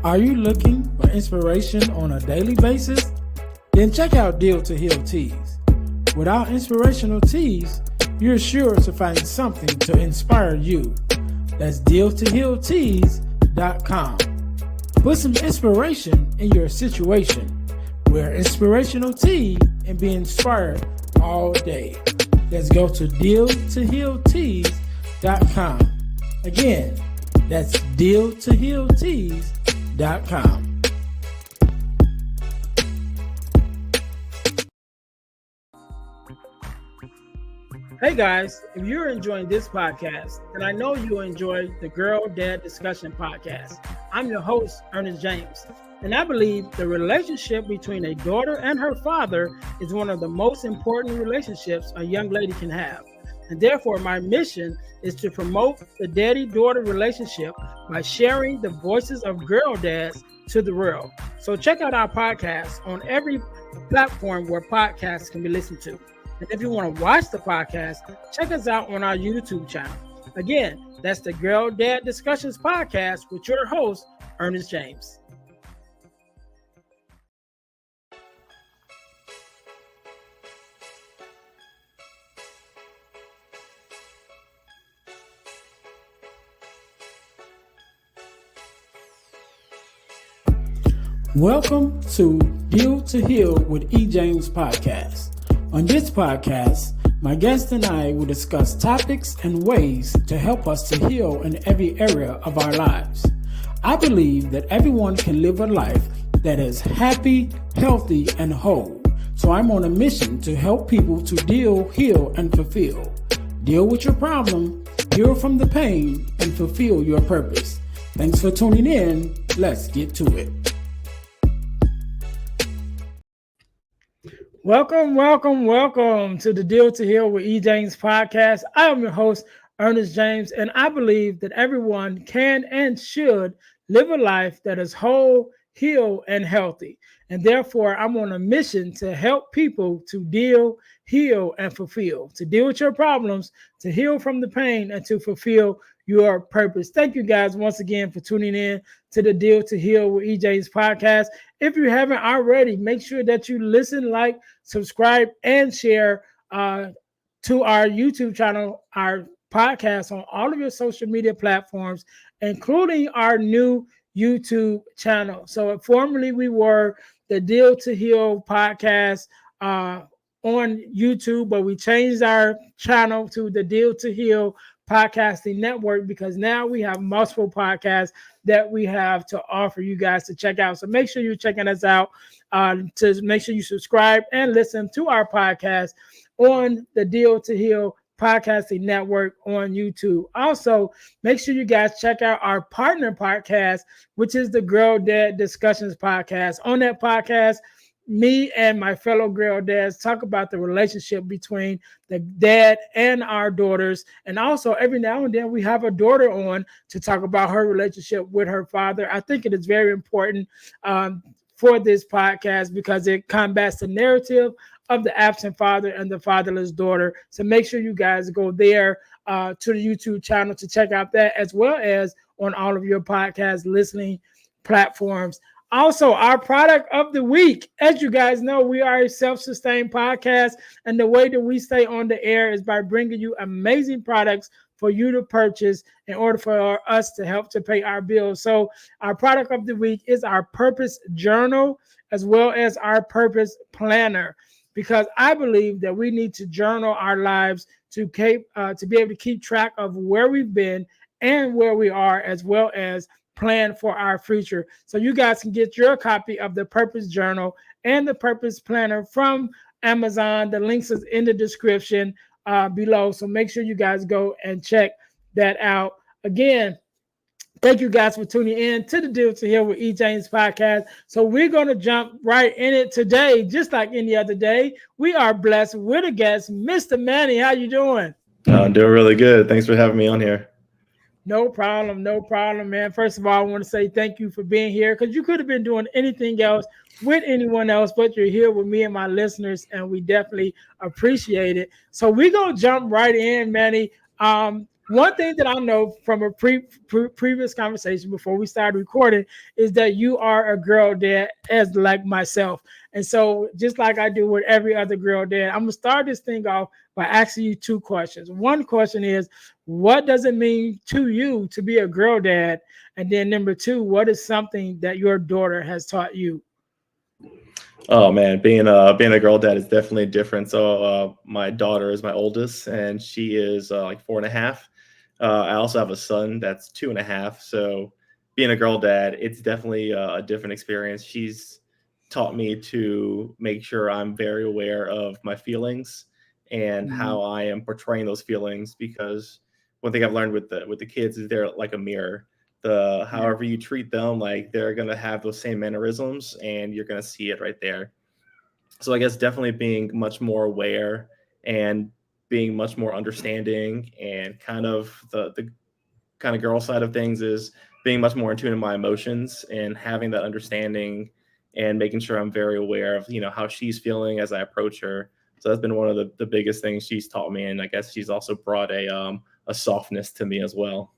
Are you looking for inspiration on a daily basis? Then check out Deal to Heal Teas. With our inspirational teas, you're sure to find something to inspire you. That's dealtohealteas.com. Put some inspiration in your situation. Wear inspirational tea and be inspired all day. Let's go to dealtohealteas.com. Again, that's dealtohealteas.com. Hey guys, if you're enjoying this podcast, then I know you'll enjoy the Girl Dad Discussion podcast. I'm your host, Ernest James, and I believe the relationship between a daughter and her father is one of the most important relationships a young lady can have. And therefore, my mission is to promote the daddy-daughter relationship by sharing the voices of girl dads to the world. So check out our podcast on every platform where podcasts can be listened to. And if you want to watch the podcast, check us out on our YouTube channel. Again, that's the Girl Dad Discussions podcast with your host, Ernest James. Welcome to Deal to Heal with E. James podcast. On this podcast, my guest and I will discuss topics and ways to help us to heal in every area of our lives. I believe that everyone can live a life that is happy, healthy, and whole. So I'm on a mission to help people to deal, heal, and fulfill. Deal with your problem, heal from the pain, and fulfill your purpose. Thanks for tuning in. Let's get to it. Welcome to the Deal to Heal with E. James podcast. I am your host, Ernest James, and I believe that everyone can and should live a life that is whole, heal, and healthy. And therefore, I'm on a mission to help people to deal, heal, and fulfill, to deal with your problems, to heal from the pain, and to fulfill your purpose. Thank you guys once again for tuning in to the Deal to Heal with E. James podcast. If you haven't already, make sure that you listen, like, subscribe, and share to our YouTube channel, our podcast on all of your social media platforms, including our new YouTube channel. So formerly we were the Deal to Heal podcast on YouTube, but we changed our channel to the Deal to Heal podcasting network because now we have multiple podcasts that we have to offer you guys to check out. So make sure you're checking us out, to make sure you subscribe and listen to our podcast on the Deal to Heal podcasting network on YouTube. Also, make sure you guys check out our partner podcast, which is the Girl Dad Discussions podcast. On that podcast, me and my fellow girl dads talk about the relationship between the dad and our daughters. And also every now and then we have a daughter on to talk about her relationship with her father. I think it is very important for this podcast because it combats the narrative of the absent father and the fatherless daughter. So make sure you guys go there to the YouTube channel to check out that, as well as on all of your podcast listening platforms. Also, our product of the week. As you guys know, we are a self-sustained podcast, and the way that we stay on the air is by bringing you amazing products for you to purchase in order for us to help to pay our bills. So our product of the week is our Purpose Journal, as well as our Purpose Planner, because I believe that we need to journal our lives to be able to keep track of where we've been and where we are, as well as plan for our future. So you guys can get your copy of the Purpose Journal and the Purpose Planner from Amazon. The links is in the description below. So make sure you guys go and check that out. Again, thank you guys for tuning in to the Deal to Heal with E. James podcast. So we're going to jump right in it today. Just like any other day, we are blessed with a guest, Mr. Mannie. How you doing? I'm doing really good. Thanks for having me on here. No problem, man. First of all, I want to say thank you for being here, because you could have been doing anything else with anyone else, but you're here with me and my listeners, and we definitely appreciate it. So we're going to jump right in, Mannie. one thing that I know from a previous conversation before we started recording is that you are a girl dad as like myself. And so just like I do with every other girl dad, I'm gonna start this thing off by asking you two questions. One question is, what does it mean to you to be a girl dad? And then number two, what is something that your daughter has taught you? Oh man, being a girl dad is definitely different. So my daughter is my oldest, and she is like 4.5. I also have a son that's 2.5. So being a girl dad, it's definitely a different experience. She's taught me to make sure I'm very aware of my feelings and Mhm. how I am portraying those feelings. Because one thing I've learned with the kids is they're like a mirror. The Yeah. however you treat them, like they're gonna have those same mannerisms, and you're gonna see it right there. So I guess definitely being much more aware and being much more understanding, and kind of the kind of girl side of things is being much more in tune with my emotions and having that understanding and making sure I'm very aware of how she's feeling as I approach her. So that's been one of the biggest things she's taught me, and I guess she's also brought a softness to me as well.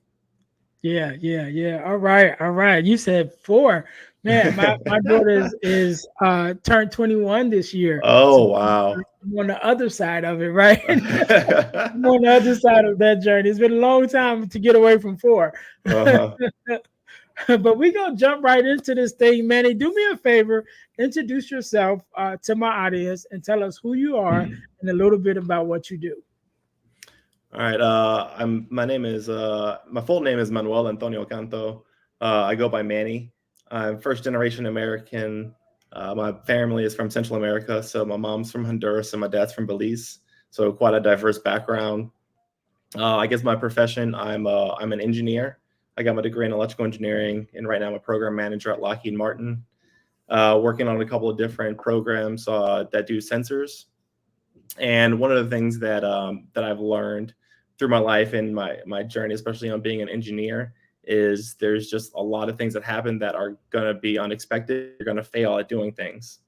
Yeah, yeah, yeah. All right, all right. You said four. Man, my daughter is turned 21 this year. So Oh wow. I'm on the other side of it, right? I'm on the other side of that journey. It's been a long time to get away from four. Uh-huh. But we gonna jump right into this thing, Manny. Do me a favor, introduce yourself to my audience and tell us who you are and a little bit about what you do. All right. My full name is Manuel Antonio Canto. I go by Manny. I'm first generation American. My family is from Central America, so my mom's from Honduras and my dad's from Belize. So quite a diverse background. I guess my profession, I'm an engineer. I got my degree in electrical engineering, and right now I'm a program manager at Lockheed Martin, working on a couple of different programs that do sensors. And one of the things that I've learned through my life and my journey, especially on being an engineer, is there's just a lot of things that happen that are going to be unexpected. You're going to fail at doing things.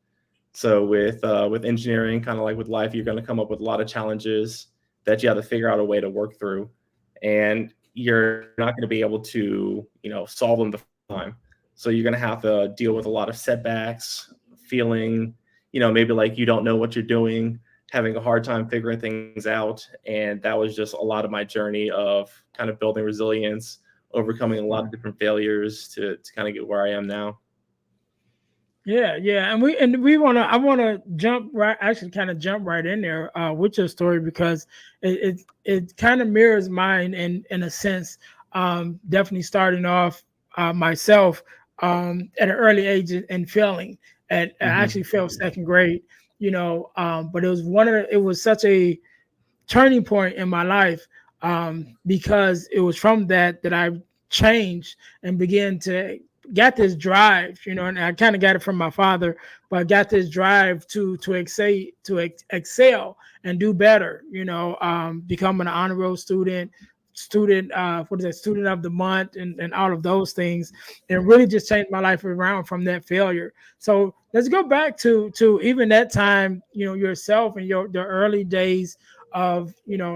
So with engineering, kind of like with life, you're going to come up with a lot of challenges that you have to figure out a way to work through, and you're not going to be able to solve them the first time. So you're going to have to deal with a lot of setbacks, feeling maybe like you don't know what you're doing, having a hard time figuring things out. And that was just a lot of my journey of kind of building resilience, overcoming a lot of different failures to kind of get where I am now. Yeah, yeah, and we I wanna jump right, actually kind of jump right in there with your story because it kind of mirrors mine in a sense. Definitely starting off myself at an early age and failing. At I actually Hmm. failed second grade, but it was it was such a turning point in my life because it was from that I changed and began to got this drive, and I kind of got it from my father, but I got this drive to excel and do better, becoming an honor roll student, what is that, student of the month, and all of those things, and really just changed my life around from that failure. So let's go back to even that time, yourself and the early days of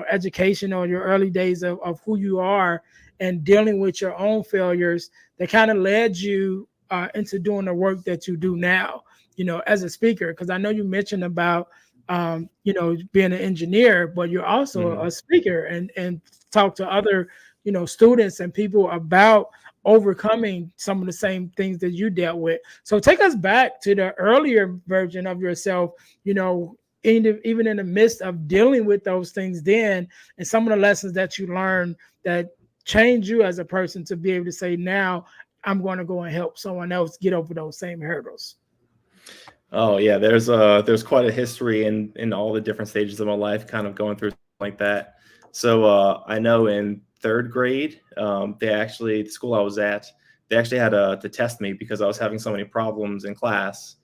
education, or your early days of who you are and dealing with your own failures that kind of led you into doing the work that you do now, as a speaker. Because I know you mentioned about being an engineer, but you're also a Hmm. speaker and talk to other students and people about overcoming some of the same things that you dealt with. So take us back to the earlier version of yourself, even in the midst of dealing with those things then, and some of the lessons that you learned that change you as a person to be able to say, now I'm going to go and help someone else get over those same hurdles. Oh yeah, there's quite a history in all the different stages of my life, kind of going through something like that. So I know in third grade, the school I was at, they actually had to test me because I was having so many problems in class,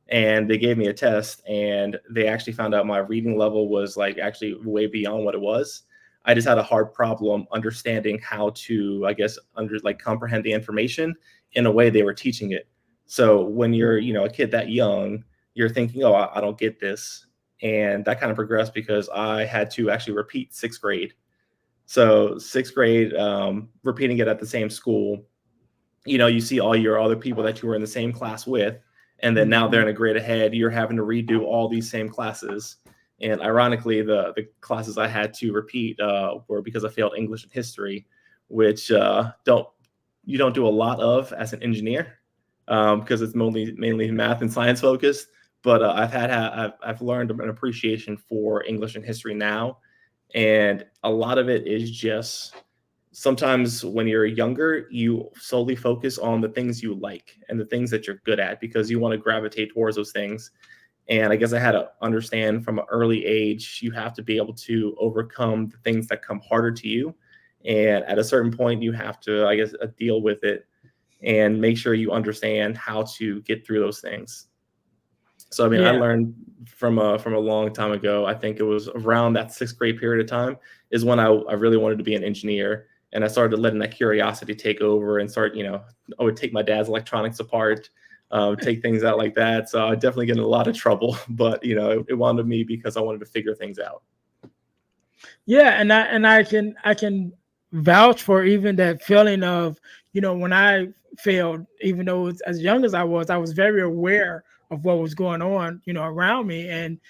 and they gave me a test, and they actually found out my reading level was like actually way beyond what it was. I just had a hard problem understanding how to, I guess, comprehend the information in a way they were teaching it. So when you're, a kid that young, you're thinking, oh, I don't get this. And that kind of progressed because I had to actually repeat sixth grade. So sixth grade, repeating it at the same school, you see all your other people that you were in the same class with, and then now they're Mhm. in a grade ahead. You're having to redo all these same classes. And ironically, the classes I had to repeat were because I failed English and history, which don't you don't do a lot of as an engineer, because it's mainly math and science focused. But I've learned an appreciation for English and history now, and a lot of it is just sometimes when you're younger, you solely focus on the things you like and the things that you're good at because you want to gravitate towards those things. And I guess I had to understand from an early age, you have to be able to overcome the things that come harder to you. And at a certain point, you have to, I guess, deal with it and make sure you understand how to get through those things. So I mean, I Yeah. learned from a long time ago. I think it was around that sixth grade period of time is when I really wanted to be an engineer, and I started letting that curiosity take over and start. I would take my dad's electronics apart, take things out like that. So I definitely get in a lot of trouble, but it wound up me because I wanted to figure things out. Yeah, and I can vouch for even that feeling of, when I failed, even though it's as young as I was very aware of what was going on, around me, and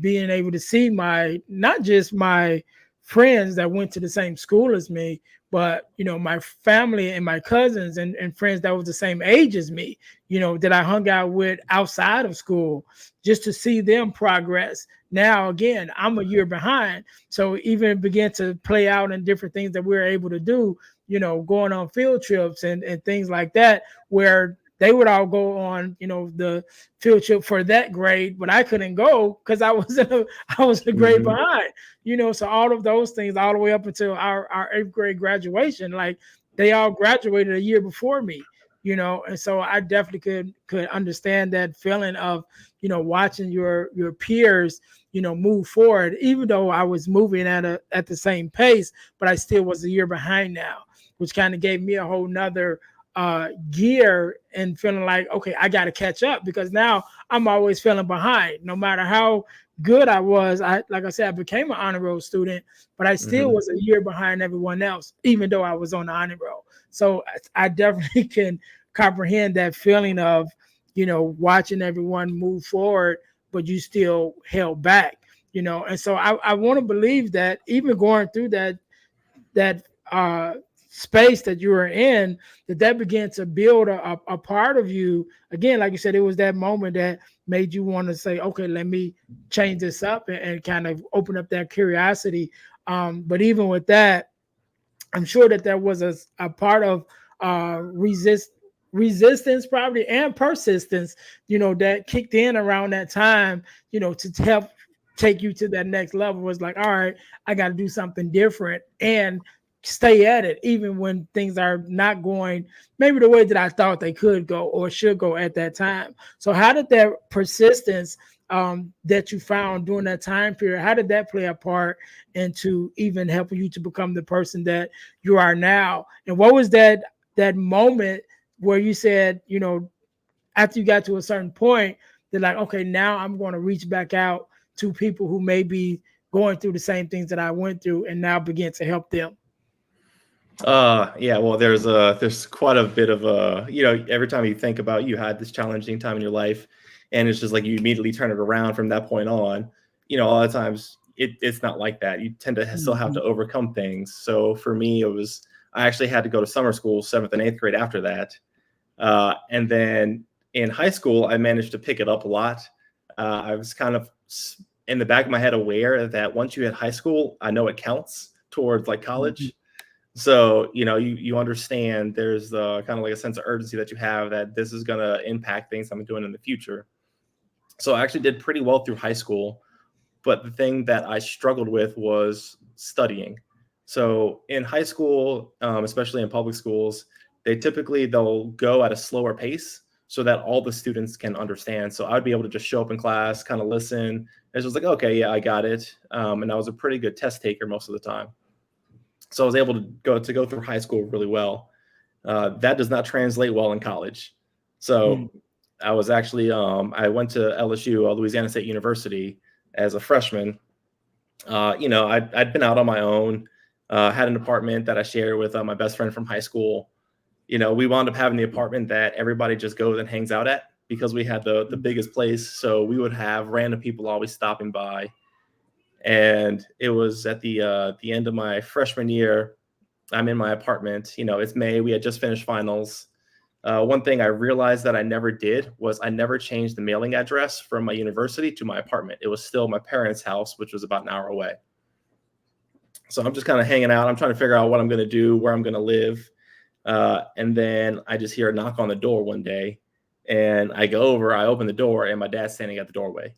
being able to see my not just my friends that went to the same school as me, but my family and my cousins and friends that was the same age as me, that I hung out with outside of school, just to see them progress. Now again, I'm a year behind, so even began to play out in different things that we were able to do, going on field trips and things like that, where they would all go on, the field trip for that grade, but I couldn't go because I was a grade Hmm. behind, So all of those things, all the way up until our eighth grade graduation, like they all graduated a year before me, and so I definitely could understand that feeling of, watching your peers, move forward, even though I was moving at the same pace, but I still was a year behind now, which kind of gave me a whole nother gear and feeling like, okay, I got to catch up because now I'm always feeling behind. No matter how good I was, like I said, I became an honor roll student, but I still Hmm. was a year behind everyone else, even though I was on the honor roll. So I definitely can comprehend that feeling of, watching everyone move forward, but you still held back, And so I want to believe that even going through that space that you were in, that began to build a part of you again. Like you said, it was that moment that made you want to say, okay, let me change this up and kind of open up that curiosity. But even with that, I'm sure that there was a part of resistance probably and persistence, that kicked in around that time, to help take you to that next level. Was like, all right, I got to do something different and stay at it, even when things are not going maybe the way that I thought they could go or should go at that time. So how did that persistence that you found during that time period, how did that play a part into even helping you to become the person that you are now? And what was that moment where you said, after you got to a certain point, they're like, okay, now I'm going to reach back out to people who may be going through the same things that I went through and now begin to help them? Yeah, well, there's quite a bit of every time you think about you had this challenging time in your life, and it's just like you immediately turn it around from that point on. A lot of times it's not like that. You tend to still have Mhm. to overcome things. So for me, I actually had to go to summer school, seventh and eighth grade after that, and then in high school, I managed to pick it up a lot. I was kind of in the back of my head aware that once you hit high school, I know it counts towards like Mhm. college. So, you understand there's kind of like a sense of urgency that you have that this is going to impact things I'm doing in the future. So I actually did pretty well through high school, but the thing that I struggled with was studying. So in high school, especially in public schools, they'll go at a slower pace so that all the students can understand. So I'd be able to just show up in class, kind of listen. And it's just like, okay, yeah, I got it. And I was a pretty good test taker most of the time. So I was able to go through high school really well. That does not translate well in college. Mhm. So I went to LSU, Louisiana State University, as a freshman. I'd been out on my own. Had an apartment that I shared with my best friend from high school. We wound up having the apartment that everybody just goes and hangs out at because we had the biggest place. So we would have random people always stopping by. And it was at the end of my freshman year. I'm in my apartment. It's May. We had just finished finals. One thing I realized that I never did was I never changed the mailing address from my university to my apartment. It was still my parents' house, which was about an hour away. So I'm just kind of hanging out. I'm trying to figure out what I'm going to do, where I'm going to live. And then I just hear a knock on the door one day. And I go over, I open the door, and my dad's standing at the doorway.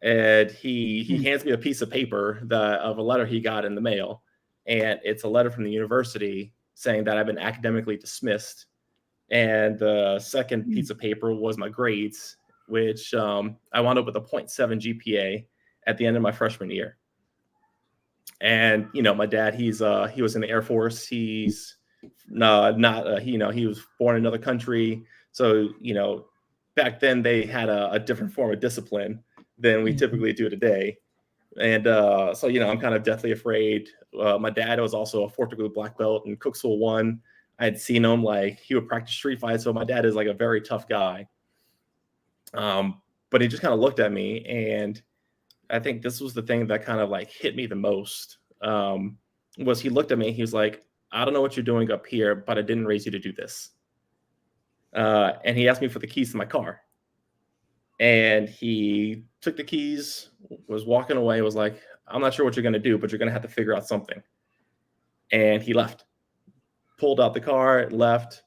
And he hands me a piece of paper of a letter he got in the mail. And it's a letter from the university saying that I've been academically dismissed. And the second piece of paper was my grades, which I wound up with a 0.7 GPA at the end of my freshman year. And my dad, he was in the Air Force. He's he was born in another country. So back then they had a different form of discipline than we typically do today. And so I'm kind of deathly afraid. My dad was also a 4th degree black belt in Cook School 1. I had seen him, like, he would practice street fights. So my dad is like a very tough guy. But he just kind of looked at me, and I think this was the thing that kind of like hit me the most. Was he looked at me, he was like, I don't know what you're doing up here, but I didn't raise you to do this. And he asked me for the keys to my car. And he took the keys, was walking away, was like, I'm not sure what you're going to do, but you're going to have to figure out something. And he left, pulled out the car, left.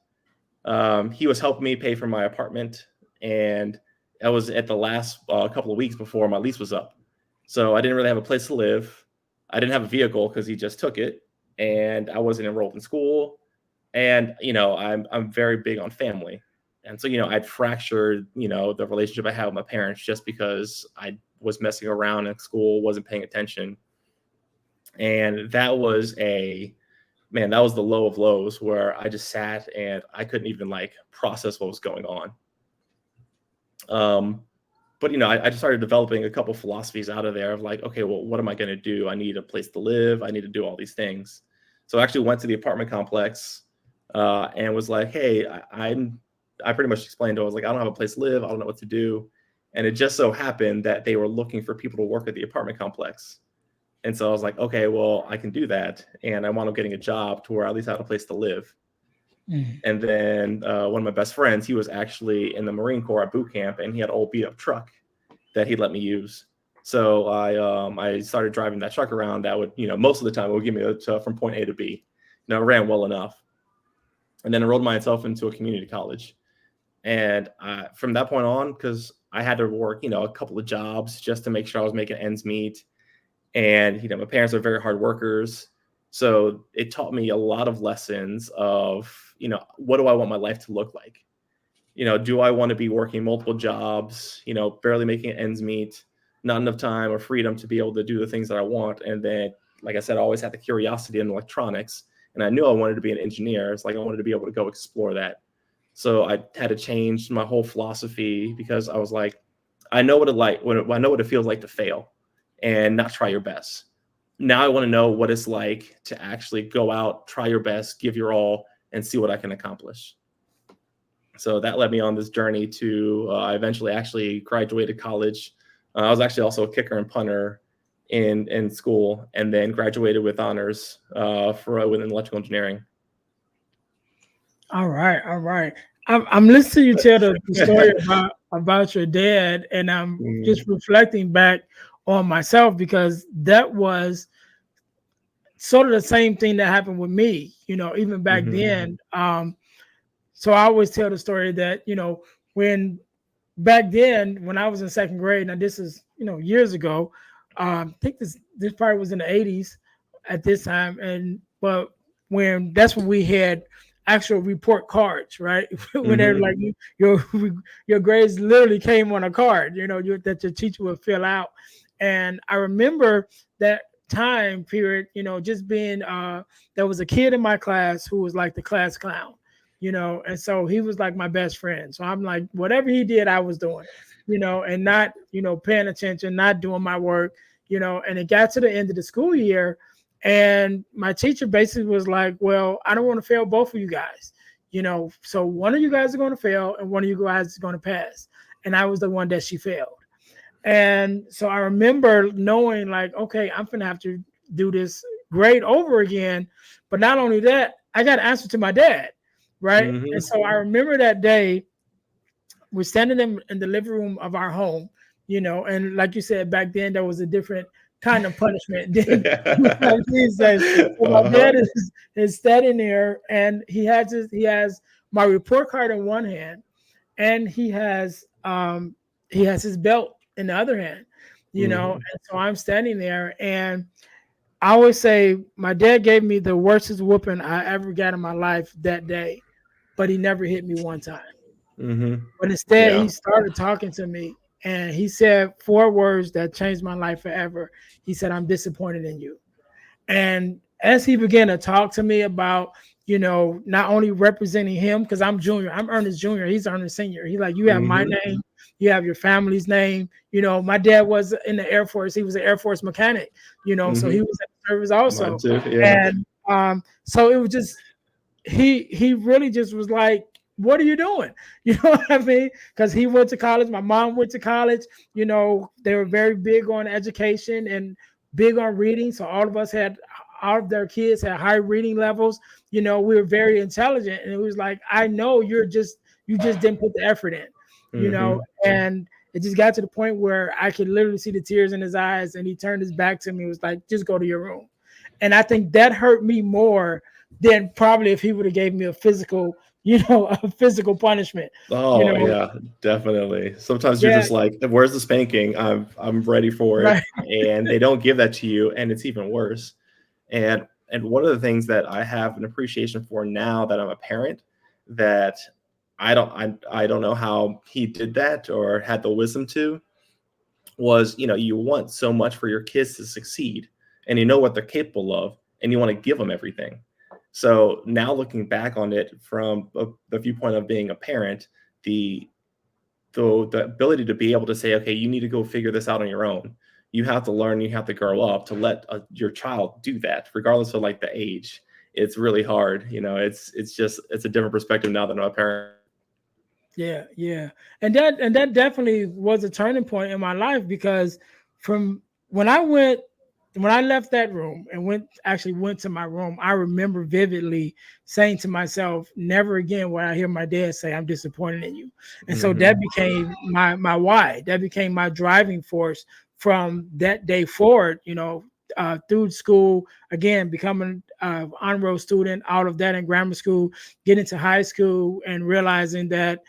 He was helping me pay for my apartment. And that was at the last couple of weeks before my lease was up. So I didn't really have a place to live. I didn't have a vehicle because he just took it. And I wasn't enrolled in school. And, I'm very big on family. And so, I'd fractured, the relationship I had with my parents just because I was messing around in school, wasn't paying attention. And that was the low of lows, where I just sat and I couldn't even process what was going on. But, I just started developing a couple philosophies out of there of like, okay, well, what am I going to do? I need a place to live. I need to do all these things. So I actually went to the apartment complex and was like, hey, I pretty much explained to him, I was like, I don't have a place to live. I don't know what to do. And it just so happened that they were looking for people to work at the apartment complex. And so I was like, okay, well, I can do that. And I wound up getting a job to where I at least had a place to live. And then one of my best friends, he was actually in the Marine Corps at boot camp, and he had an old beat up truck that he let me use. So I started driving that truck around. That would, most of the time it would give me from point A to B. It ran well enough. And then enrolled myself into a community college. And from that point on, because I had to work, a couple of jobs just to make sure I was making ends meet. And, my parents are very hard workers. So it taught me a lot of lessons of, what do I want my life to look like? Do I want to be working multiple jobs, barely making ends meet, not enough time or freedom to be able to do the things that I want? And then, like I said, I always had the curiosity in electronics. And I knew I wanted to be an engineer. It's like I wanted to be able to go explore that. So I had to change my whole philosophy because I was like, I know what it feels like to fail and not try your best. Now I want to know what it's like to actually go out, try your best, give your all, and see what I can accomplish. So that led me on this journey to I eventually actually graduated college. I was actually also a kicker and punter in school, and then graduated with honors within electrical engineering. All right. I'm listening to you tell the story about your dad, and I'm just reflecting back on myself because that was sort of the same thing that happened with me, even back then. So I always tell the story that, when back then, when I was in second grade, now this is, years ago, I think this probably was in the 80s at this time. But that's when we had actual report cards, right? When they're like, your grades literally came on a card, that your teacher would fill out. And I remember that time period, just being, there was a kid in my class who was like the class clown, and so he was like my best friend. So I'm like, whatever he did, I was doing, and not, paying attention, not doing my work, and it got to the end of the school year. And my teacher basically was like, well, I don't want to fail both of you guys, so one of you guys are going to fail and one of you guys is going to pass. And I was the one that she failed. And so I remember knowing like, okay, I'm going to have to do this grade over again. But not only that, I got to answer to my dad. Right. And Mm-hmm. so I remember that day we're standing in the living room of our home, and like you said, back then there was a different kind of punishment than these days. So my Uh-huh. dad is standing there, and he has my report card in one hand, and he has his belt in the other hand, Mm-hmm. and so I'm standing there, and I always say my dad gave me the worstest whooping I ever got in my life that day, but he never hit me one time. Mm-hmm. But instead, Yeah. he started talking to me, and he said 4 words that changed my life forever. He said, "I'm disappointed in you." And as he began to talk to me about, not only representing him, because I'm junior, I'm Ernest Junior, he's Ernest Senior. He's like, you have my Mm-hmm. name, you have your family's name. My dad was in the Air Force. He was an Air Force mechanic, so he Mm-hmm. was in the service Mine also. too. Yeah. And so it was just he really just was like, what are you doing? You know what I mean? Because he went to college, my mom went to college. They were very big on education and big on reading, so all of their kids had high reading levels. We were very intelligent, and it was like, I know you just didn't put the effort in, you know Mm-hmm. and it just got to the point where I could literally see the tears in his eyes, and he turned his back to me and was like, just go to your room. And I think that hurt me more than probably if he would have gave me a physical punishment. You Oh know, yeah, definitely. Sometimes you're yeah, just like, "Where's the spanking? I'm ready for it," right, and they don't give that to you, and it's even worse. And one of the things that I have an appreciation for now that I'm a parent, that I don't know how he did that or had the wisdom to, was, you want so much for your kids to succeed, and you know what they're capable of, and you want to give them everything. So now looking back on it from the viewpoint of being a parent, the the ability to be able to say, okay, you need to go figure this out on your own. You have to learn, you have to grow up to let your child do that, regardless of like the age. It's really hard. It's a different perspective now that I'm a parent. yeah, yeah. And that definitely was a turning point in my life, because from when I left that room and went to my room, I remember vividly saying to myself, never again will I hear my dad say, I'm disappointed in you. And so that Hmm. became my why. That became my driving force from that day forward, through school, again, becoming an honor roll student, out of that in grammar school, getting to high school and realizing that,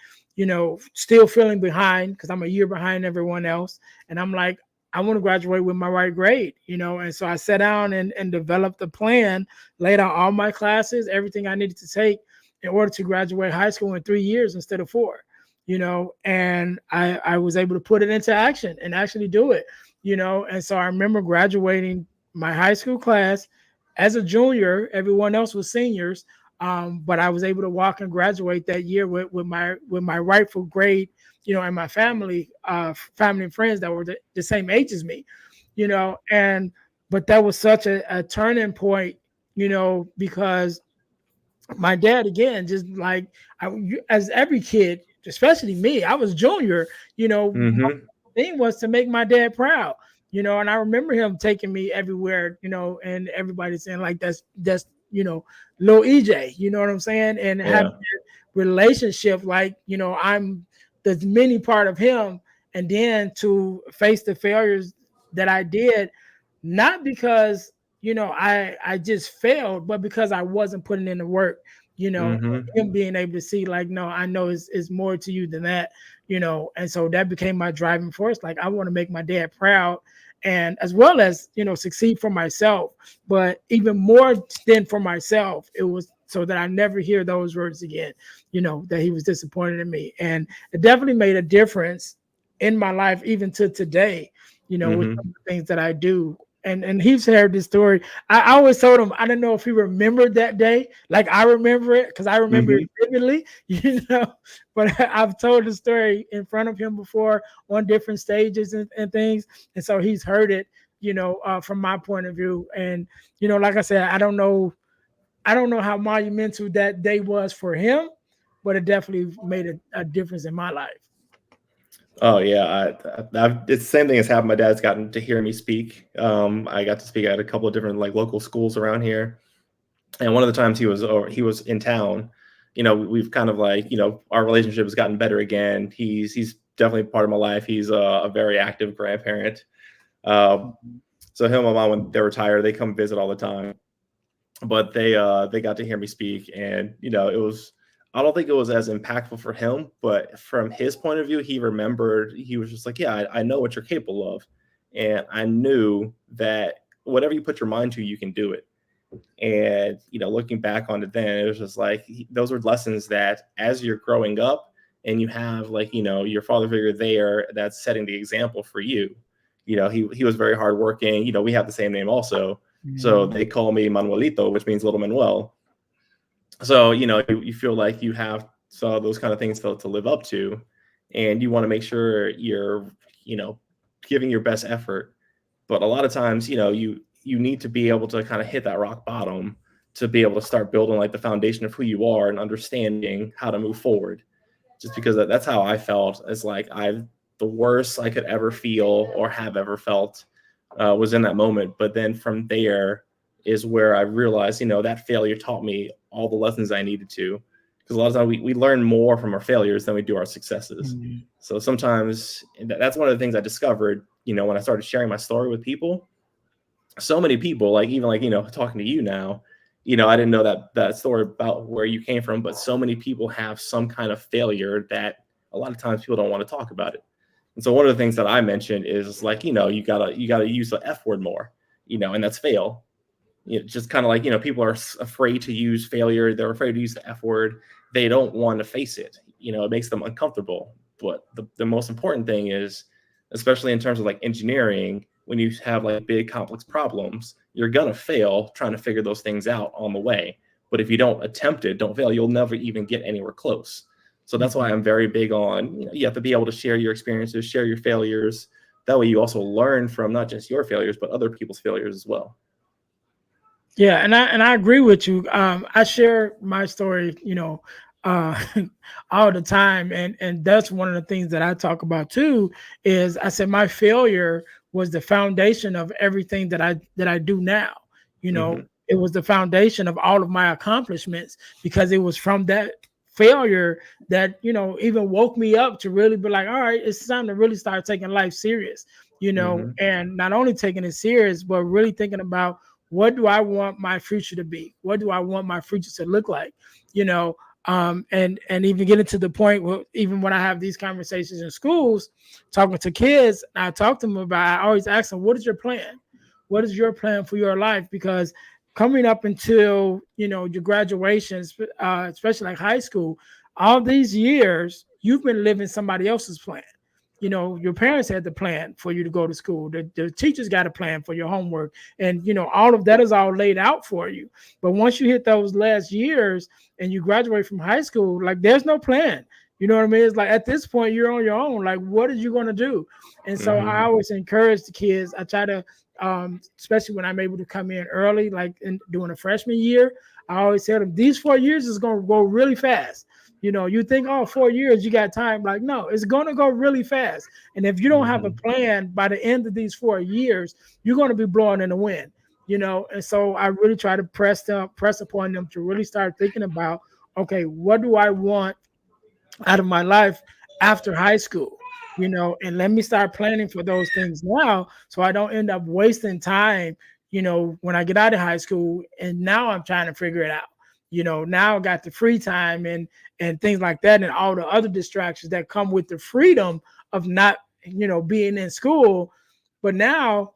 still feeling behind because I'm a year behind everyone else. And I'm like, I want to graduate with my right grade, and so I sat down and developed a plan, laid out all my classes, everything I needed to take in order to graduate high school in 3 years instead of four, and I was able to put it into action and actually do it, and so I remember graduating my high school class as a junior. Everyone else was seniors, but I was able to walk and graduate that year with my rightful grade, and my family and friends that were the same age as me, and but that was such a turning point, because my dad, again, just like as every kid, especially me, I was junior, my Hmm. thing was to make my dad proud, and I remember him taking me everywhere, and everybody saying like, that's little EJ, you know what I'm saying, and Yeah. having that relationship, like, I'm the many part of him, and then to face the failures that I did, not because I just failed, but because I wasn't putting in the work, Hmm. him being able to see like, no, I know it's more to you than that, and so that became my driving force. Like, I want to make my dad proud, and as well as succeed for myself, but even more than for myself, it was so that I never hear those words again, that he was disappointed in me. And it definitely made a difference in my life, even to today, with Hmm. some of the things that I do. And he's heard this story. I always told him, I don't know if he remembered that day, like I remember it, because I remember it Hmm. vividly, But I've told the story in front of him before on different stages and things, and so he's heard it. from my point of view. And like I said, I don't know how monumental that day was for him, but it definitely made a difference in my life. Oh yeah, it's the same thing has happened. My dad's gotten to hear me speak. I got to speak at a couple of different like local schools around here, and one of the times he was in town. We've kind of like our relationship has gotten better again. He's definitely part of my life. He's a very active grandparent. Uh, so him and my mom, when they're retired, they come visit all the time. But they got to hear me speak, and it was. I don't think it was as impactful for him, but from his point of view, he remembered. He was just like, "Yeah, I know what you're capable of," and I knew that whatever you put your mind to, you can do it. And looking back on it, then it was just like those were lessons that as you're growing up and you have like your father figure there that's setting the example for you. He was very hardworking. We have the same name also, so Mhm. they call me Manuelito, which means little Manuel. So you feel like you have those kind of things to live up to, and you want to make sure you're you know giving your best effort. But a lot of times you need to be able to kind of hit that rock bottom to be able to start building like the foundation of who you are and understanding how to move forward. Just because that's how I felt. It's like the worst I could ever feel or have ever felt was in that moment. But then from there is where I realized, that failure taught me all the lessons I needed to. Because a lot of times we learn more from our failures than we do our successes. Mhm. So sometimes that's one of the things I discovered, when I started sharing my story with people. So many people, like even like, talking to you now, I didn't know that story about where you came from, but so many people have some kind of failure that a lot of times people don't want to talk about it. And so one of the things that I mentioned is like, you gotta use the F word more, and that's fail. Just kind of like, people are afraid to use failure. They're afraid to use the F word. They don't want to face it. It makes them uncomfortable. But the most important thing is, especially in terms of like engineering, when you have like big complex problems, you're going to fail trying to figure those things out on the way. But if you don't attempt it, don't fail, you'll never even get anywhere close. So that's why Mhm. I'm very big on, you have to be able to share your experiences, share your failures. That way you also learn from not just your failures, but other people's failures as well. Yeah, and I agree with you. I share my story, uh, all the time, and that's one of the things that I talk about too. Is I said my failure was the foundation of everything that I do now. Hmm. It was the foundation of all of my accomplishments because it was from that failure that even woke me up to really be like, all right, it's time to really start taking life serious. Hmm. And not only taking it serious, but really thinking about what do I want my future to be? What do I want my future to look like? You know, and even getting to the point where even when I have these conversations in schools, talking to kids, I talk to them about. I always ask them, "What is your plan? What is your plan for your life?" Because coming up until your graduations, especially like high school, all these years you've been living somebody else's plan. Your parents had the plan for you to go to school. The teachers got a plan for your homework, and all of that is all laid out for you. But once you hit those last years and you graduate from high school, like there's no plan. You know what I mean? It's like at this point you're on your own. Like, what are you going to do? And so I Hmm. always encourage the kids. I try to, especially when I'm able to come in early, like doing a freshman year. I always tell them these 4 years is going to go really fast. You think, oh, 4 years, you got time. Like, no, it's going to go really fast. And if you don't have a Hmm. plan by the end of these 4 years, you're going to be blowing in the wind. And so I really try to press upon them to really start thinking about, okay, what do I want out of my life after high school? And let me start planning for those things now so I don't end up wasting time, when I get out of high school and now I'm trying to figure it out. Now I got the free time and things like that and all the other distractions that come with the freedom of not, being in school. But now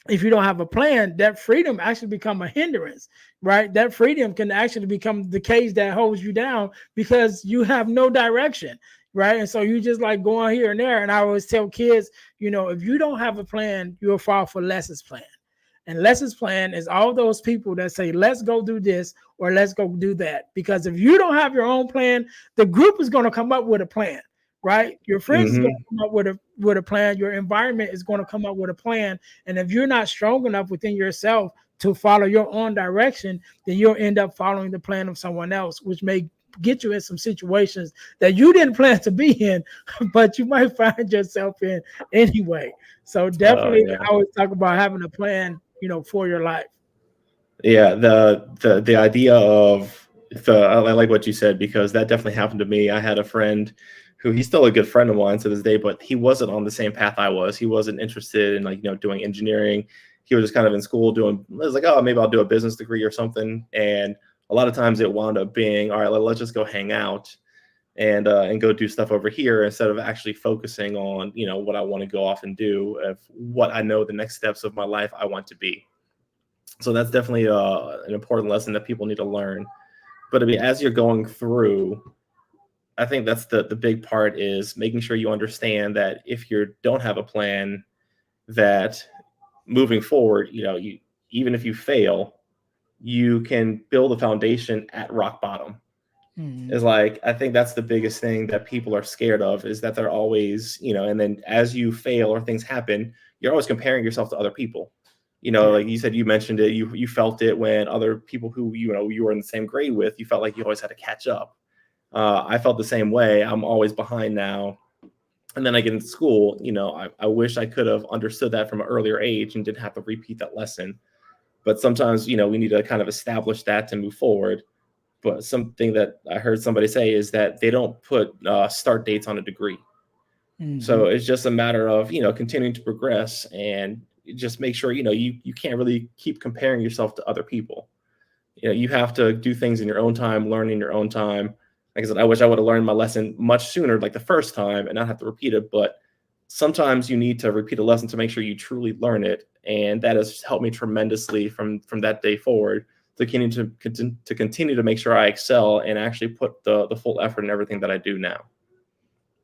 if you don't have a plan, that freedom actually become a hindrance, right? That freedom can actually become the cage that holds you down because you have no direction, right? And so you just like going here and there. And I always tell kids, if you don't have a plan, you'll fall for lessons plan. And lessons plan is all those people that say, let's go do this or let's go do that. Because if you don't have your own plan, the group is going to come up with a plan, right? Your friends is going Mm-hmm. to come up with a plan. Your environment is going to come up with a plan. And if you're not strong enough within yourself to follow your own direction, then you'll end up following the plan of someone else, which may get you in some situations that you didn't plan to be in, but you might find yourself in anyway. So definitely, Yeah. I always talk about having a plan, for your life. Yeah, the idea of I like what you said, because that definitely happened to me. I had a friend who, he's still a good friend of mine to this day, but he wasn't on the same path I was. He wasn't interested in, like, doing engineering. He was just kind of in school doing, it was like, oh, maybe I'll do a business degree or something. And a lot of times it wound up being, all right, let's just go hang out and go do stuff over here, instead of actually focusing on, what I want to go off and do, of what I know the next steps of my life I want to be. So that's definitely an important lesson that people need to learn. But I mean, as you're going through, I think that's the big part, is making sure you understand that if you don't have a plan, that moving forward, you, even if you fail, you can build a foundation at rock bottom. Mhm. Is like, I think that's the biggest thing that people are scared of, is that they're always, and then as you fail or things happen, you're always comparing yourself to other people. Yeah. Like you said, you mentioned it, you felt it when other people who, you were in the same grade with, you felt like you always had to catch up. I felt the same way. I'm always behind now. And then I get into school, I wish I could have understood that from an earlier age and didn't have to repeat that lesson. But sometimes, we need to kind of establish that to move forward. But something that I heard somebody say is that they don't put start dates on a degree. So Mhm. it's just a matter of, continuing to progress, and just make sure, you can't really keep comparing yourself to other people. You have to do things in your own time, learn in your own time. Like I said, I wish I would have learned my lesson much sooner, like the first time, and not have to repeat it. But sometimes you need to repeat a lesson to make sure you truly learn it. And that has helped me tremendously from that day forward, to continue to make sure I excel and actually put the full effort in everything that I do now.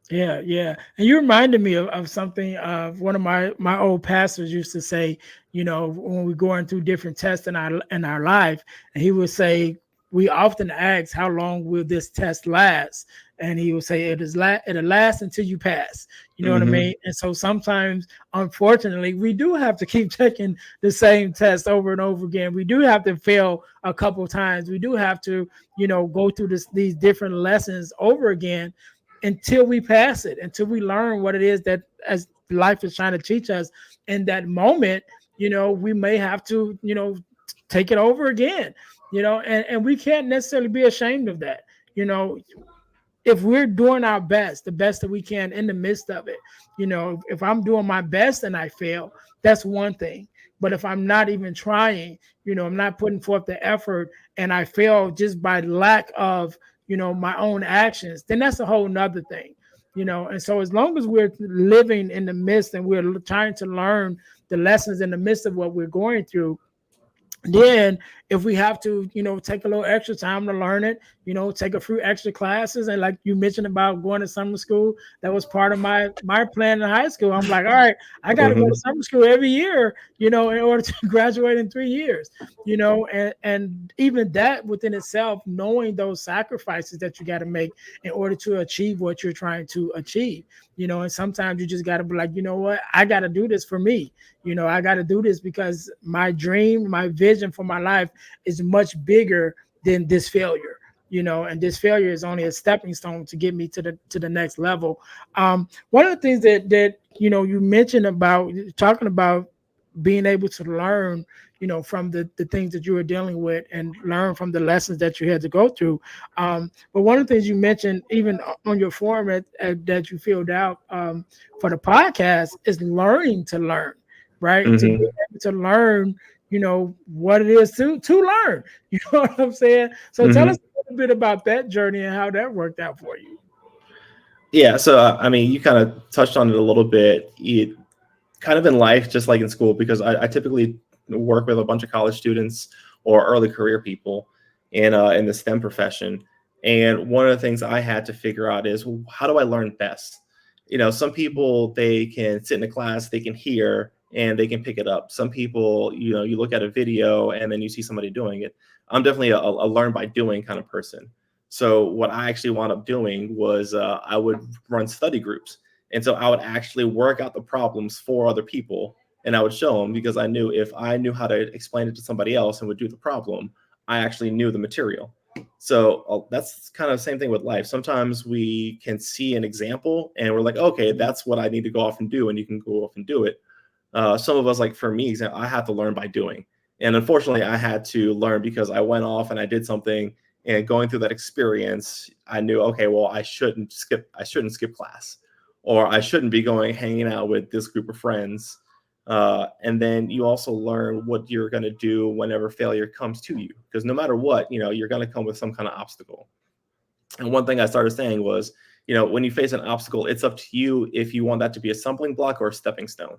Yeah, yeah. And you reminded me of something one of my old pastors used to say, when we're going through different tests in our life, and he would say, we often ask, how long will this test last? And he would say, it'll last until you pass. You know what I Hmm. mean? And so sometimes, unfortunately, we do have to keep taking the same test over and over again. We do have to fail a couple times. We do have to, go through these different lessons over again until we pass it, until we learn what it is that as life is trying to teach us in that moment. We may have to, take it over again, and we can't necessarily be ashamed of that. You know, if we're doing our best, the best that we can in the midst of it, if I'm doing my best and I fail, that's one thing. But if I'm not even trying, I'm not putting forth the effort and I fail just by lack of, my own actions, then that's a whole nother thing. And so as long as we're living in the midst and we're trying to learn the lessons in the midst of what we're going through, then if we have to, take a little extra time to learn it, take a few extra classes, and like you mentioned about going to summer school, that was part of my plan in high school. I'm like, all right, I got to go to Hmm. summer school every year, in order to graduate in 3 years. And even that within itself, knowing those sacrifices that you got to make in order to achieve what you're trying to achieve. And sometimes you just got to be like, you know what, I got to do this for me. I got to do this because my dream, my vision for my life is much bigger than this failure. And this failure is only a stepping stone to get me to the next level. One of the things that you mentioned about talking about being able to learn, from the things that you were dealing with and learn from the lessons that you had to go through. But one of the things you mentioned, even on your form that you filled out for the podcast, is learning to learn, right? To be Hmm. able to learn, what it is to learn. You know what I'm saying? So tell us Hmm. a little bit about that journey and how that worked out for you. Yeah. So, I mean, you kind of touched on it a little bit. Kind of in life, just like in school, because I typically work with a bunch of college students or early career people in the STEM profession. And one of the things I had to figure out is, well, how do I learn best? Some people, they can sit in a class, they can hear and they can pick it up. Some people, you look at a video and then you see somebody doing it. I'm definitely a learn by doing kind of person. So what I actually wound up doing was I would run study groups. And so I would actually work out the problems for other people, and I would show them, because I knew if I knew how to explain it to somebody else and would do the problem, I actually knew the material. So that's kind of the same thing with life. Sometimes we can see an example and we're like, okay, that's what I need to go off and do. And you can go off and do it. Some of us, like for me, I had to learn by doing. And unfortunately, I had to learn because I went off and I did something, and going through that experience, I knew, okay, well, I shouldn't skip class, or I shouldn't be hanging out with this group of friends. And then you also learn what you're going to do whenever failure comes to you, because no matter what, you're going to come with some kind of obstacle. And one thing I started saying was, when you face an obstacle, it's up to you if you want that to be a stumbling block or a stepping stone.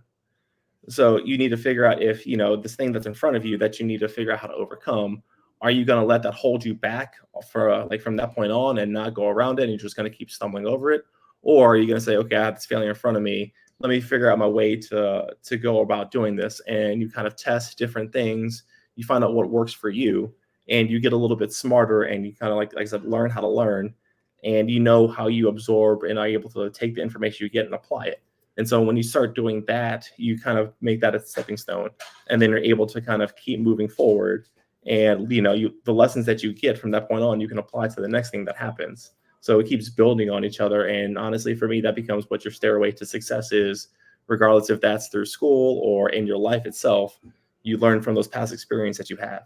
So you need to figure out if, this thing that's in front of you that you need to figure out how to overcome, are you going to let that hold you back for from that point on and not go around it, and you're just going to keep stumbling over it? Or are you going to say, okay, I have this failure in front of me, let me figure out my way to go about doing this? And you kind of test different things, you find out what works for you, and you get a little bit smarter, and you kind of, like I said, learn how to learn, and how you absorb and are able to take the information you get and apply it. And so when you start doing that, you kind of make that a stepping stone, and then you're able to kind of keep moving forward. And, the lessons that you get from that point on, you can apply to the next thing that happens. So it keeps building on each other. And honestly, for me, that becomes what your stairway to success is, regardless if that's through school or in your life itself. You learn from those past experiences that you have.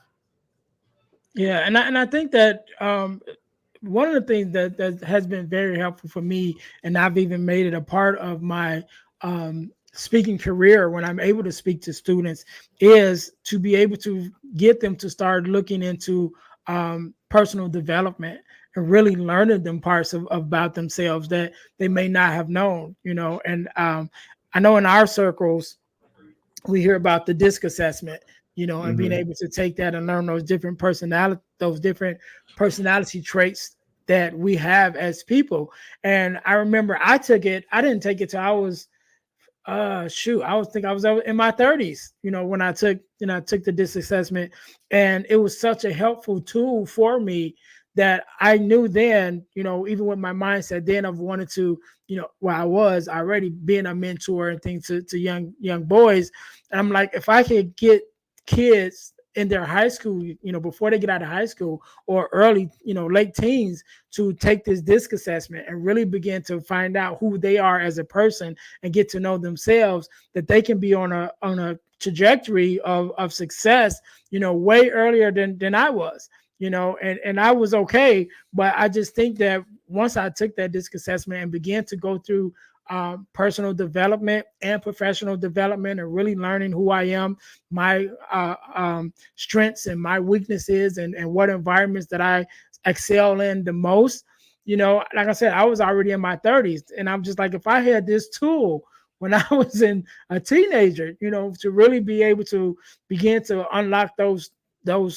Yeah, and I think that one of the things that has been very helpful for me, and I've even made it a part of my speaking career when I'm able to speak to students, is to be able to get them to start looking into personal development and really learning them parts about themselves that they may not have known, And I know in our circles, we hear about the DISC assessment, and being able to take that and learn those different personality traits that we have as people. And I remember I didn't take it till I was I was in my 30s, when I took the DISC assessment. And it was such a helpful tool for me that I knew then, even with my mindset then of wanted to, I was already being a mentor and things to young boys. And I'm like, if I could get kids in their high school, before they get out of high school or early, late teens, to take this DISC assessment and really begin to find out who they are as a person and get to know themselves, that they can be on a trajectory of success, way earlier than I was, and I was okay. But I just think that once I took that DISC assessment and began to go through personal development and professional development, and really learning who I am, my strengths and my weaknesses, and what environments that I excel in the most. Like I said, I was already in my 30s, and I'm just like, if I had this tool when I was a teenager, to really be able to begin to unlock those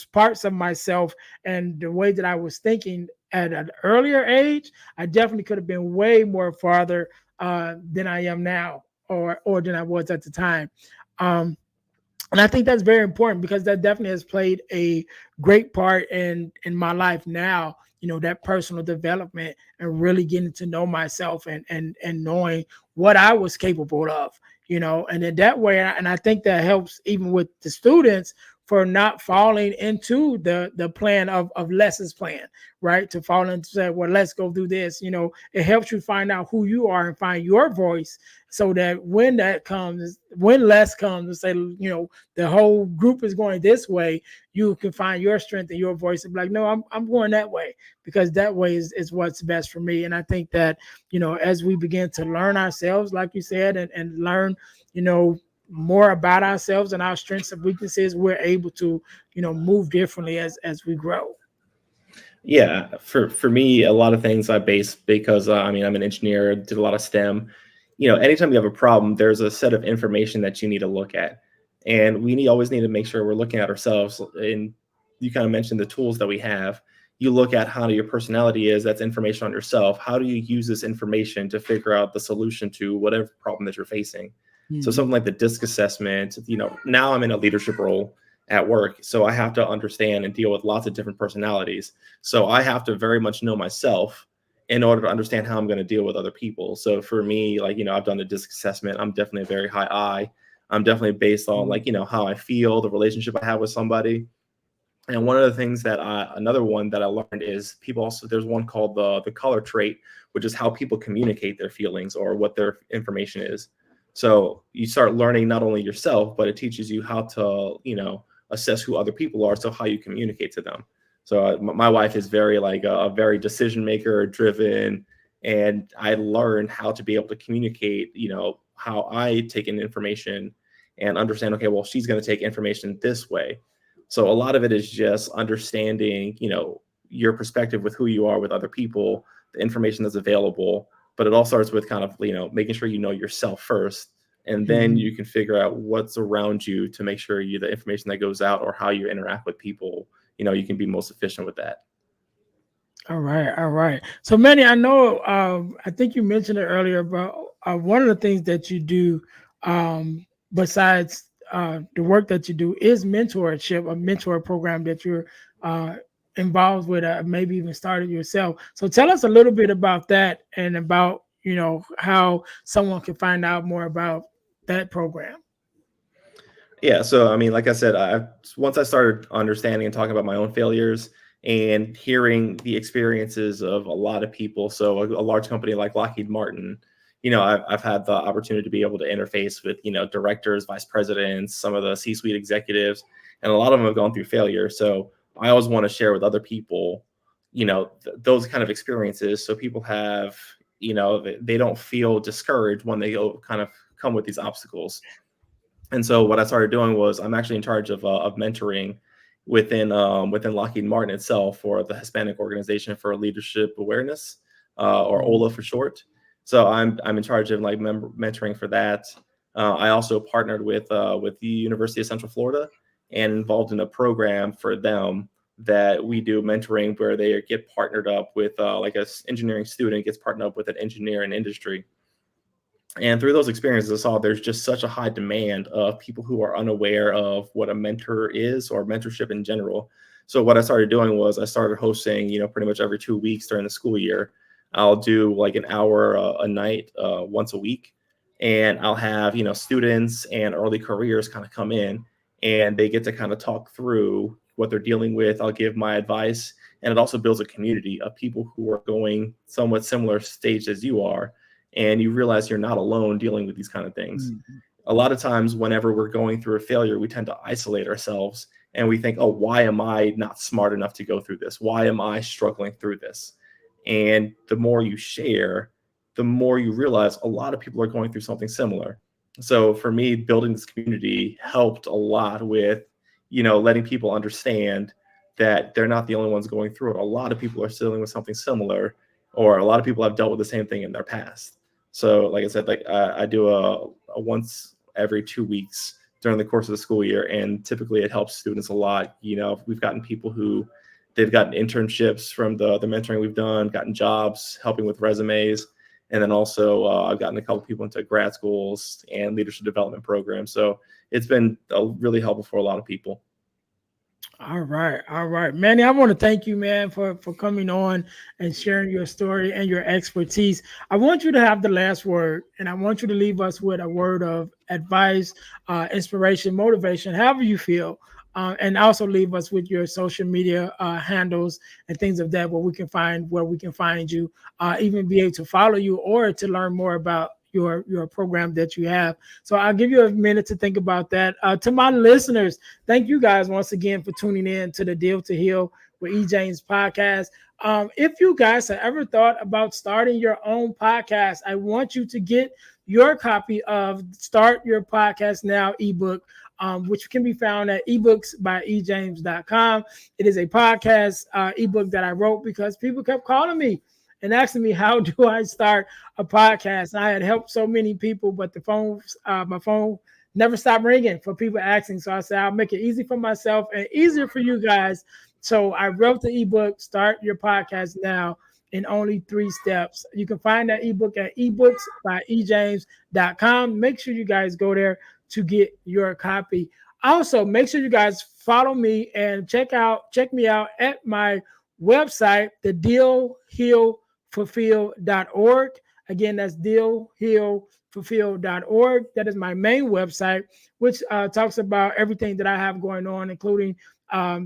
parts of myself and the way that I was thinking at an earlier age, I definitely could have been way more farther than I am now, or than I was at the time. And I think that's very important, because that definitely has played a great part in my life now, that personal development and really getting to know myself and knowing what I was capable of, and in that way. And I think that helps even with the students, for not falling into the plan of lessons plan, right? To fall into say, well, let's go do this. It helps you find out who you are and find your voice, so that when less comes and say, the whole group is going this way, you can find your strength and your voice and be like, no, I'm going that way, because that way is what's best for me. And I think that, as we begin to learn ourselves, like you said, and learn, more about ourselves and our strengths and weaknesses, we're able to, move differently as we grow. Yeah, for me, a lot of things I base, because I'm an engineer, did a lot of STEM. Anytime you have a problem, there's a set of information that you need to look at, and always need to make sure we're looking at ourselves. And you kind of mentioned the tools that we have. You look at how your personality is. That's information on yourself. How do you use this information to figure out the solution to whatever problem that you're facing? So something like the DISC assessment, now I'm in a leadership role, at work. So I have to understand and deal with lots of different personalities. So I have to very much know myself in order to understand how I'm going to deal with other people. So for me, like, I've done the DISC assessment. I'm definitely a very high I. I'm definitely based on, like, how I feel, the relationship I have with somebody. And one of the things that another one that I learned is people also, there's one called the color trait, which is how people communicate their feelings or what their information is. So you start learning not only yourself, but it teaches you how to, assess who other people are. So how you communicate to them. So my wife is very like a very decision maker driven, and I learned how to be able to communicate, how I take in information and understand, okay, well, she's going to take information this way. So a lot of it is just understanding, your perspective with who you are with other people, the information that's available. But it all starts with kind of, making sure you know yourself first. And then Mhm. you can figure out what's around you to make sure the information that goes out or how you interact with people, you can be most efficient with that. All right, all right. So, Manny, I know. I think you mentioned it earlier, but one of the things that you do, besides the work that you do, is mentorship, a mentor program that you're uh, involved with, maybe even started yourself. So, tell us a little bit about that and about how someone can find out more about that program. Yeah, so I mean, like I said, once I started understanding and talking about my own failures and hearing the experiences of a lot of people, so a large company like Lockheed Martin, I've had the opportunity to be able to interface with directors, vice presidents, some of the C-suite executives, and a lot of them have gone through failure. So I always want to share with other people, those kind of experiences, so people have, they don't feel discouraged when they go kind of come with these obstacles. And so what I started doing was I'm actually in charge of mentoring within Lockheed Martin itself for the Hispanic Organization for Leadership Awareness, or Mhm. OLA for short. So I'm in charge of like mentoring for that. I also partnered with the University of Central Florida and involved in a program for them that we do mentoring where they get partnered up with like a engineering student gets partnered up with an engineer in industry. And through those experiences, I saw there's just such a high demand of people who are unaware of what a mentor is or mentorship in general. So what I started doing was I started hosting, pretty much every 2 weeks during the school year. I'll do like an hour a night, once a week, and I'll have students and early careers kind of come in, and they get to kind of talk through what they're dealing with. I'll give my advice, and it also builds a community of people who are going somewhat similar stage as you are, and you realize you're not alone dealing with these kind of things. Mhm. A lot of times, whenever we're going through a failure, we tend to isolate ourselves and we think, oh, why am I not smart enough to go through this? Why am I struggling through this? And the more you share, the more you realize a lot of people are going through something similar. So for me, building this community helped a lot with, letting people understand that they're not the only ones going through it. A lot of people are dealing with something similar, or a lot of people have dealt with the same thing in their past. So, like I said, like I do a once every 2 weeks during the course of the school year, and typically it helps students a lot. We've gotten people who they've gotten internships from the mentoring we've done, gotten jobs, helping with resumes, and then also I've gotten a couple people into grad schools and leadership development programs. So it's been really helpful for a lot of people. All right, Manny. I want to thank you, man, for coming on and sharing your story and your expertise. I want you to have the last word, and I want you to leave us with a word of advice, inspiration, motivation, however you feel, and also leave us with your social media handles and things of that where we can find you, even be able to follow you or to learn more about your program that you have. So I'll give you a minute to think about that. To my listeners, thank you guys once again for tuning in to the Deal to Heal with E. James podcast. If you guys have ever thought about starting your own podcast, I want you to get your copy of Start Your Podcast Now ebook, which can be found at ebooksbyejames.com. It is a podcast ebook that I wrote because people kept calling me and asking me, how do I start a podcast? And I had helped so many people, but my phone never stopped ringing for people asking. So I said, I'll make it easy for myself and easier for you guys. So I wrote the ebook, Start Your Podcast Now, in only 3 steps. You can find that ebook at ebooksbyejames.com. Make sure you guys go there to get your copy. Also, make sure you guys follow me and check me out at my website, the dealhealfulfill.org. Again, that's dealhealfulfill.org. That is my main website, which talks about everything that I have going on, including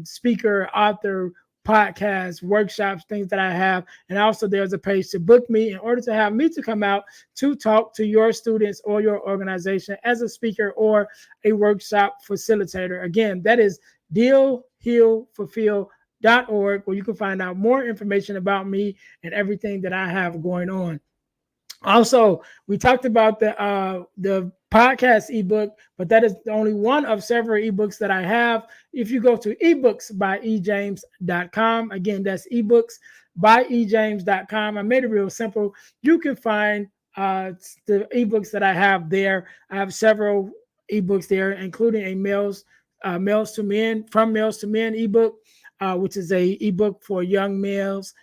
speaker, author, podcasts, workshops, things that I have. And also there's a page to book me in order to have me to come out to talk to your students or your organization as a speaker or a workshop facilitator. Again, that is dealhealfulfill.org, where you can find out more information about me and everything that I have going on. Also, we talked about the podcast ebook, but that is only one of several ebooks that I have. If you go to ebooksbyejames.com, again, that's ebooksbyejames.com. I made it real simple. You can find the ebooks that I have there. I have several ebooks there, including a Males to Men ebook, which is a ebook for young males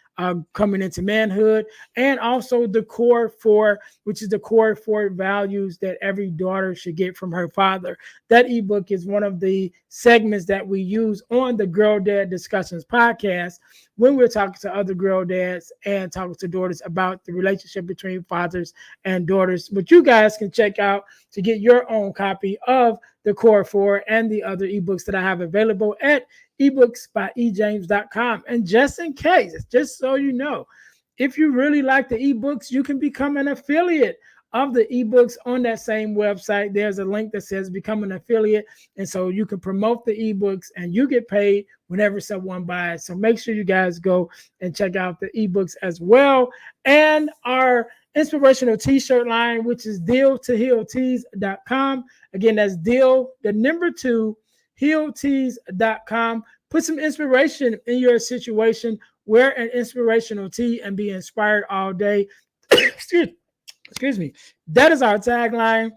coming into manhood, and also the core four, which is the core four values that every daughter should get from her father. That ebook is one of the segments that we use on the Girl Dad Discussions podcast when we're talking to other girl dads and talking to daughters about the relationship between fathers and daughters. But you guys can check out to get your own copy of the core four and the other ebooks that I have available at ebooksbyejames.com. And just in case, just so you know, if you really like the ebooks, you can become an affiliate of the ebooks on that same website. There's a link that says become an affiliate. And so you can promote the ebooks and you get paid whenever someone buys. So make sure you guys go and check out the ebooks as well. And our inspirational t-shirt line, which is deal2healtees.com. Again, that's deal, the number 2, healtees.com. Put some inspiration in your situation. Wear an inspirational tee and be inspired all day. Excuse me. That is our tagline.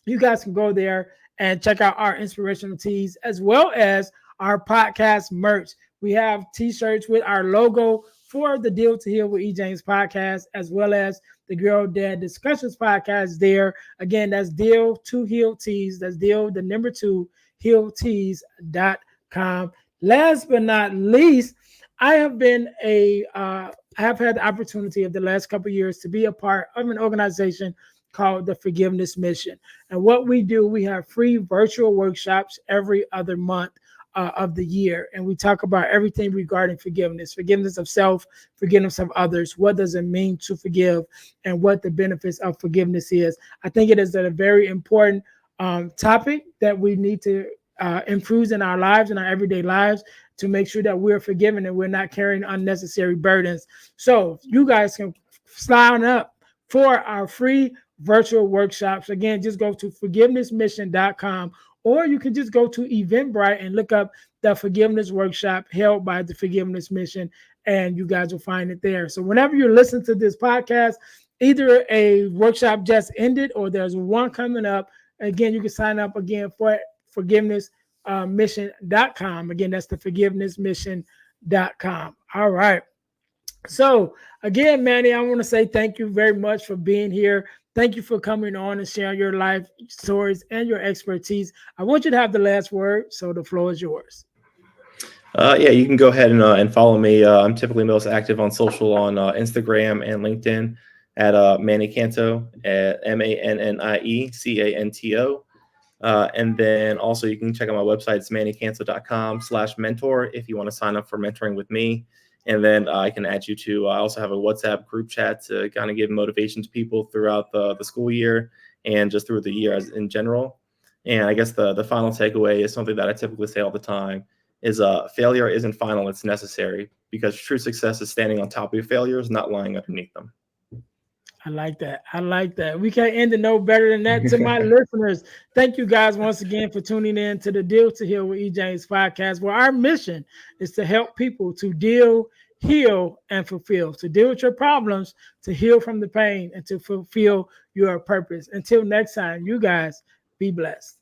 You guys can go there and check out our inspirational tees as well as our podcast merch. We have t-shirts with our logo for the Deal to Heal with E. James podcast, as well as the Girl Dad Discussions podcast there. Again, that's Deal to Heal Tees. That's Deal, the number 2, healtees.com. Last but not least, I have had the opportunity of the last couple of years to be a part of an organization called the Forgiveness Mission. And what we do, we have free virtual workshops every other month of the year. And we talk about everything regarding forgiveness of self, forgiveness of others. What does it mean to forgive and what the benefits of forgiveness is? I think it is a very important topic that we need to infuse in our lives, in our everyday lives, to make sure that we're forgiven and we're not carrying unnecessary burdens. So you guys can sign up for our free virtual workshops. Again, just go to forgivenessmission.com, or you can just go to Eventbrite and look up the Forgiveness Workshop held by the Forgiveness Mission, and you guys will find it there. So whenever you listen to this podcast, either a workshop just ended or there's one coming up, again, you can sign up again for forgivenessmission.com. Again, that's the forgivenessmission.com. All right. So again, Mannie, I want to say thank you very much for being here. Thank you for coming on and sharing your life stories and your expertise. I want you to have the last word, so the floor is yours. Yeah, you can go ahead and follow me. I'm typically most active on social on Instagram and LinkedIn at Mannie Canto, at MANNIE CANTO. And then also you can check out my website. It's manniecanto.com/mentor if you want to sign up for mentoring with me. And then I can add you to, I also have a WhatsApp group chat to kind of give motivation to people throughout the school year and just through the year as in general. And I guess the final takeaway is something that I typically say all the time is failure isn't final, it's necessary, because true success is standing on top of your failures, not lying underneath them. I like that. We can't end it no better than that. To my listeners, thank you guys once again for tuning in to the Deal to Heal with E. James podcast, where our mission is to help people to deal, heal, and fulfill, to deal with your problems, to heal from the pain, and to fulfill your purpose. Until next time, you guys be blessed.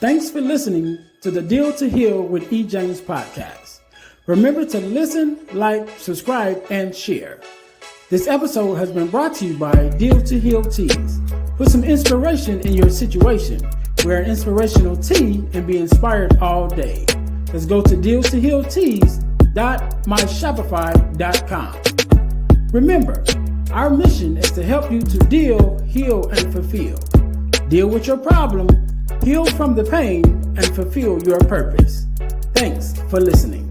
Thanks for listening to the Deal to Heal with E. James podcast. Remember to listen, like, subscribe, and share. This episode has been brought to you by Deal to Heal Tees. Put some inspiration in your situation. Wear an inspirational tee and be inspired all day. Let's go to dealstohealtees.myshopify.com. Remember, our mission is to help you to deal, heal, and fulfill. Deal with your problem, heal from the pain, and fulfill your purpose. Thanks for listening.